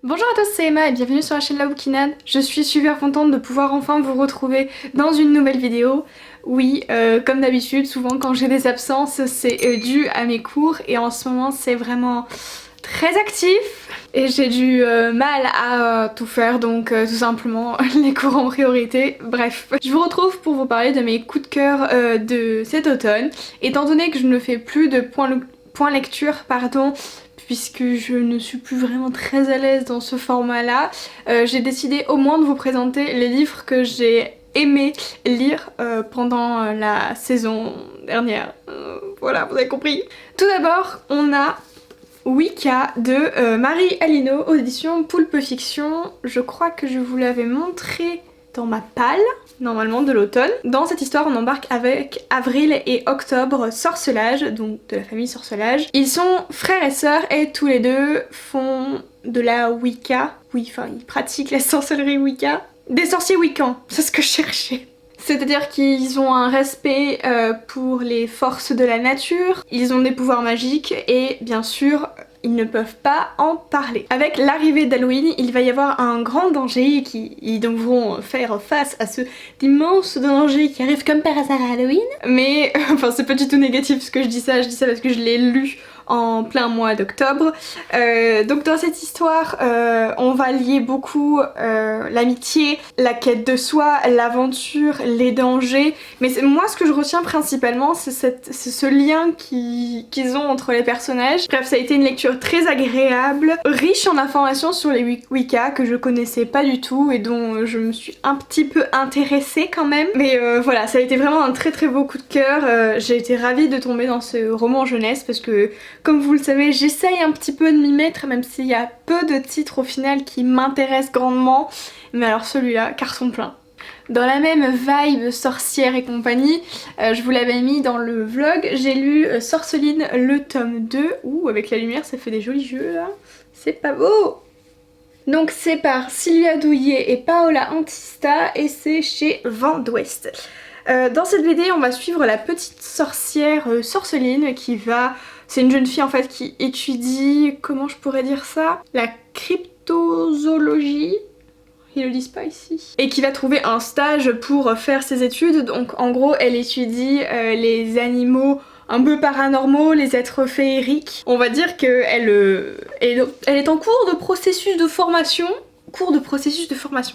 Bonjour à tous, c'est Emma et bienvenue sur la chaîne La Bouquinade. Je suis super contente de pouvoir enfin vous retrouver dans une nouvelle vidéo. Oui, comme d'habitude, souvent quand j'ai des absences, c'est dû à mes cours et en ce moment c'est vraiment très actif et j'ai du mal à tout faire, donc tout simplement les cours en priorité. Bref, je vous retrouve pour vous parler de mes coups de cœur de cet automne. Étant donné que je ne fais plus de point lecture, puisque je ne suis plus vraiment très à l'aise dans ce format-là, j'ai décidé au moins de vous présenter les livres que j'ai aimé lire pendant la saison dernière. Voilà, vous avez compris. Tout d'abord, on a Wicca de Marie Alino aux éditions Poulpe Fiction. Je crois que je vous l'avais montré dans ma palle, normalement de l'automne. Dans cette histoire, on embarque avec Avril et Octobre Sorcelage, donc de la famille Sorcelage. Ils sont frères et sœurs et tous les deux font de la Wicca. Oui, enfin, ils pratiquent la sorcellerie Wicca. Des sorciers wiccans, c'est ce que je cherchais. C'est-à-dire qu'ils ont un respect pour les forces de la nature, ils ont des pouvoirs magiques et bien sûr ils ne peuvent pas en parler. Avec l'arrivée d'Halloween, il va y avoir un grand danger ils devront faire face à ce immense danger qui arrive comme par hasard à Halloween. Mais enfin c'est pas du tout négatif ce que je dis ça parce que je l'ai lu en plein mois d'octobre. Donc dans cette histoire, on va lier beaucoup l'amitié, la quête de soi, l'aventure, les dangers. Mais moi ce que je retiens principalement c'est ce lien qu'ils ont entre les personnages. Bref, ça a été une lecture très agréable, riche en informations sur les Wicca que je connaissais pas du tout et dont je me suis un petit peu intéressée quand même. Mais voilà, ça a été vraiment un très très beau coup de cœur. J'ai été ravie de tomber dans ce roman jeunesse parce que comme vous le savez, j'essaye un petit peu de m'y mettre, même s'il y a peu de titres au final qui m'intéressent grandement. Mais alors celui-là, carton plein. Dans la même vibe sorcière et compagnie, je vous l'avais mis dans le vlog, j'ai lu Sorceline le tome 2. Ouh, avec la lumière ça fait des jolis jeux là. C'est pas beau! Donc c'est par Sylvia Douillet et Paola Antista et c'est chez Vent d'Ouest. Dans cette BD, on va suivre la petite sorcière Sorceline qui va... C'est une jeune fille en fait qui étudie, comment je pourrais dire ça, la cryptozoologie, ils le disent pas ici, et qui va trouver un stage pour faire ses études. Donc en gros elle étudie les animaux un peu paranormaux, les êtres féeriques. On va dire qu'elle elle est en cours de processus de formation.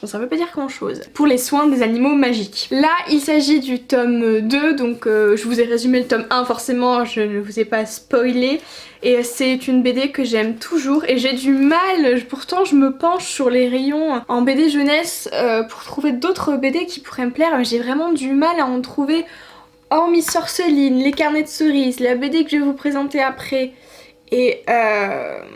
Ça veut pas dire grand chose. Pour les soins des animaux magiques. Là, il s'agit du tome 2, donc je vous ai résumé le tome 1, forcément, je ne vous ai pas spoilé. Et c'est une BD que j'aime toujours et j'ai du mal, pourtant je me penche sur les rayons en BD jeunesse pour trouver d'autres BD qui pourraient me plaire, mais j'ai vraiment du mal à en trouver, hormis Sorceline, les carnets de cerises, la BD que je vais vous présenter après. Et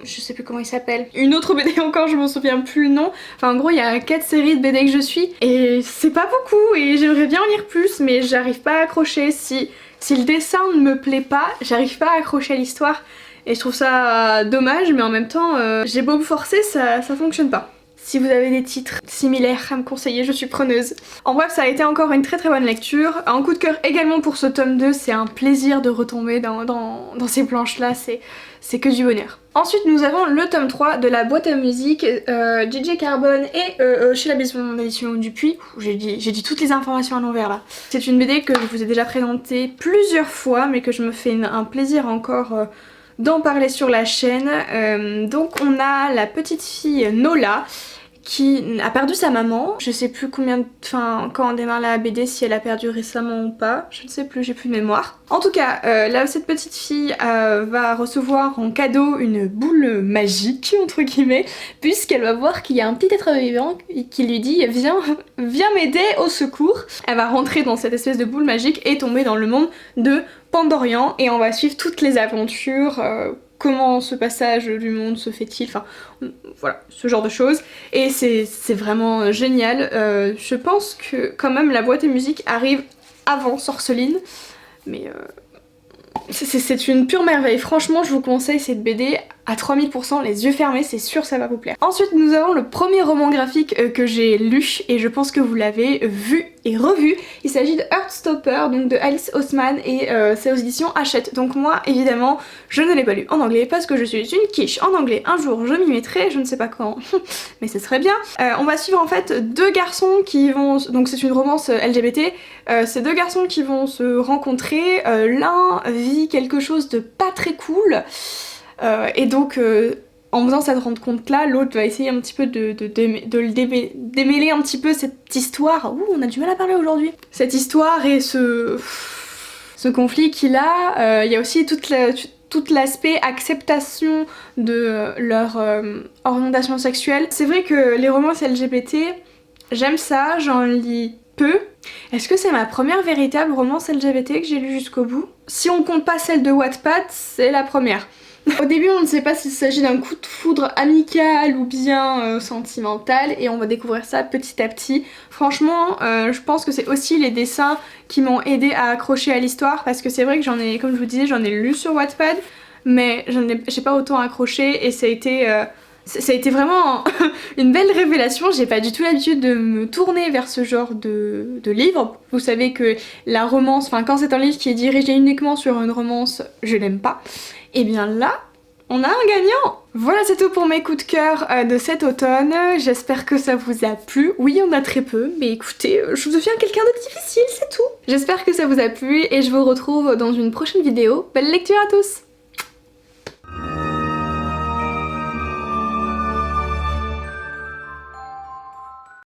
je sais plus comment il s'appelle. Une autre BD encore, je m'en souviens plus le nom. Enfin en gros il y a 4 séries de BD que je suis et c'est pas beaucoup et j'aimerais bien en lire plus mais j'arrive pas à accrocher. Si le dessin ne me plaît pas, j'arrive pas à accrocher à l'histoire et je trouve ça dommage, mais en même temps j'ai beau me forcer, ça fonctionne pas. Si vous avez des titres similaires à me conseiller, je suis preneuse. En bref, ça a été encore une très très bonne lecture. Un coup de cœur également pour ce tome 2, c'est un plaisir de retomber dans ces planches-là, c'est que du bonheur. Ensuite, nous avons le tome 3 de la boîte à musique, JJ Carbone et chez la maison d'édition Dupuis. J'ai dit toutes les informations à l'envers là. C'est une BD que je vous ai déjà présentée plusieurs fois, mais que je me fais un plaisir encore d'en parler sur la chaîne. Donc on a la petite fille Nola qui a perdu sa maman. Je sais plus quand on démarre la BD, si elle a perdu récemment ou pas, je ne sais plus, j'ai plus de mémoire. En tout cas, là cette petite fille va recevoir en cadeau une boule magique, entre guillemets, puisqu'elle va voir qu'il y a un petit être vivant qui lui dit viens m'aider, au secours. Elle va rentrer dans cette espèce de boule magique et tomber dans le monde de Pandorian et on va suivre toutes les aventures, comment ce passage du monde se fait-il, enfin voilà, ce genre de choses. Et c'est vraiment génial. Je pense que quand même la boîte à musique arrive avant Sorceline, mais c'est une pure merveille. Franchement je vous conseille cette BD à 3000%, les yeux fermés, c'est sûr ça va vous plaire. Ensuite nous avons le premier roman graphique que j'ai lu et je pense que vous l'avez vu et revu. Il s'agit de Heartstopper, donc de Alice Oseman et c'est aux éditions Hachette. Donc moi évidemment je ne l'ai pas lu en anglais parce que je suis une quiche en anglais. Un jour je m'y mettrai, je ne sais pas quand, mais ce serait bien. On va suivre en fait deux garçons qui vont, donc c'est une romance LGBT, c'est deux garçons qui vont se rencontrer, l'un vit quelque chose de pas très cool. Et donc en faisant cette rencontre là, l'autre va essayer un petit peu de le démêler un petit peu cette histoire. Ouh, on a du mal à parler aujourd'hui. Cette histoire et ce conflit qu'il a. Il y a aussi tout l'aspect acceptation de leur orientation sexuelle. C'est vrai que les romances LGBT, j'aime ça, j'en lis peu. Est-ce que c'est ma première véritable romance LGBT que j'ai lue jusqu'au bout? Si on compte pas celle de Wattpad, c'est la première. Au début on ne sait pas s'il s'agit d'un coup de foudre amical ou bien sentimental et on va découvrir ça petit à petit. Franchement je pense que c'est aussi les dessins qui m'ont aidé à accrocher à l'histoire parce que c'est vrai que j'en ai, comme je vous disais, j'en ai lu sur Wattpad mais j'ai pas autant accroché et ça a été vraiment une belle révélation. J'ai pas du tout l'habitude de me tourner vers ce genre de livre. Vous savez que la romance, enfin quand c'est un livre qui est dirigé uniquement sur une romance, je l'aime pas. Et bien là, on a un gagnant! Voilà, c'est tout pour mes coups de cœur de cet automne. J'espère que ça vous a plu. Oui, il y en a très peu, mais écoutez, je deviens quelqu'un de difficile, c'est tout. J'espère que ça vous a plu et je vous retrouve dans une prochaine vidéo. Belle lecture à tous!